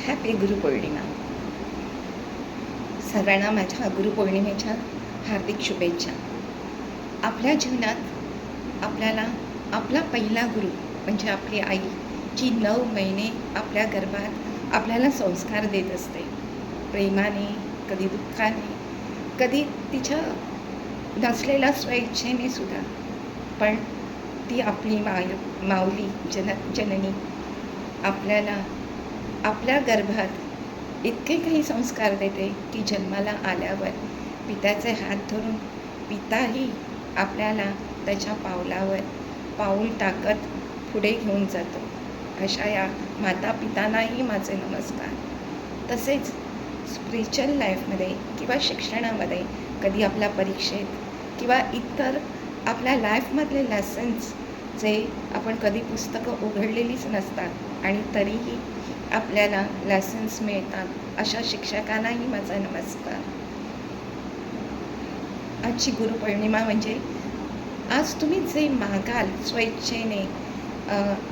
Happy Guru Purnima. सर्वांना माझ्या गुरुपौर्णिमेच्या हार्दिक शुभेच्छा. आपल्या जीवनात आपल्याला आपला पहिला गुरु म्हणजे आपली आई, जी 9 महिने आपल्या गर्भात आपल्याला संस्कार देत असते, प्रेमाने, कधी दुःखाने, कधी तिच्या नसलेल्या स्वइच्छेने सुद्धा. पण ती आपली माऊली जननी आपल्याला आपल्या गर्भात इतके काही संस्कार देते की जन्माला आल्यावर पित्याचे हात धरून पिताही आपल्याला त्याच्या पावलावर पाऊल टाकत पुढे घेऊन जातो. अशा या माता पितांनाही माझे नमस्कार. तसेच स्पिरिच्युअल लाईफमध्ये किंवा शिक्षणामध्ये कधी आपल्या परीक्षेत किंवा इतर आपल्या लाईफमधले लेसन्स जे आपण कधी पुस्तकं उघडलेलीच नसतात आणि तरीही आपल्याला लेसन्स मिळतात, अशा शिक्षकांनाही माझा नमस्कार. आजची गुरुपौर्णिमा म्हणजे आज तुम्ही जे मागाल स्वइच्छेने,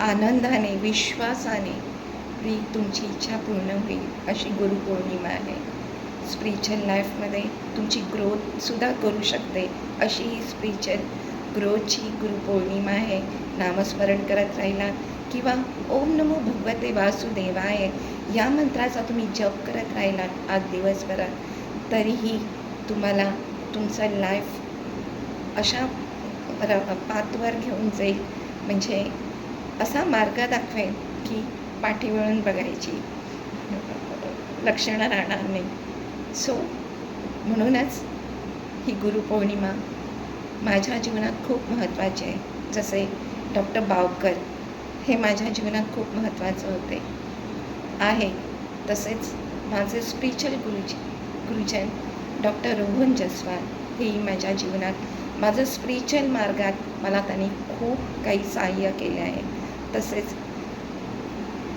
आनंदाने, विश्वासाने, ती तुमची इच्छा पूर्ण होईल अशी गुरुपौर्णिमा आहे. स्पिरिच्युअल लाईफमध्ये तुमची ग्रोथसुद्धा करू शकते अशी ही स्पिरिच्युअल ग्रोथची गुरुपौर्णिमा आहे. नामस्मरण करत राहिला किंवा ओम नमो भगवते वासुदेवाय या मंत्राचा तुम्ही जप करत राहिलात आज दिवसभरात, तरीही तुम्हाला तुमचं लाईफ अशा पाथवर घेऊन जाईल, म्हणजे असा मार्ग दाखवेल की पाठी वळून बघायची लक्षणं राहणार नाही. सो म्हणूनच ही गुरुपौर्णिमा माझ्या जीवनात खूप महत्त्वाची आहे. जसे डॉक्टर बावकर हे माझ्या जीवनात खूप महत्त्वाचे होते आहे. तसेच माझे स्पिरिच्युअल गुरुजन डॉक्टर रोहन जसवाल हेही माझ्या जीवनात, माझं स्पिरिच्युअल मार्गात मला त्यांनी खूप काही सहाय्य केले आहे. तसेच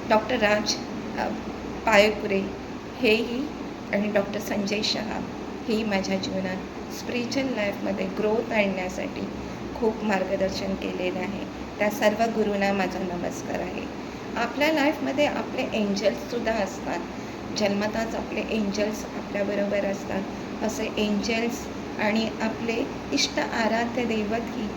डॉक्टर राज पायकुरे हेही आणि डॉक्टर संजय शहा हेही माझ्या जीवनात स्पिरिच्युअल लाईफमध्ये ग्रोथ आणण्यासाठी खूप मार्गदर्शन केलेलं आहे. त्या सर्व गुरूंना माझा नमस्कार आहे. आपल्या लाईफमध्ये आपले एंजल्ससुद्धा असतात. जन्मताच आपले एंजल्स आपल्याबरोबर असतात. असे एंजल्स आणि आपले इष्ट आराध्य दैवतही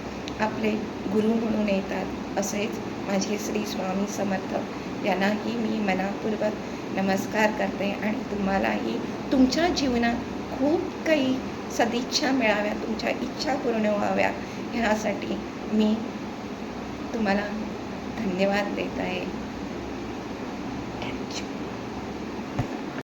आपले गुरु म्हणून येतात. असेच माझे श्री स्वामी समर्थ यांनाही मी मनापूर्वक नमस्कार करते आणि तुम्हालाही तुमच्या जीवनात खूप काही सदिच्छा मिळाव्या, तुमच्या इच्छा पूर्ण व्हाव्या ह्यासाठी मी तुम्हाला धन्यवाद देत आहे.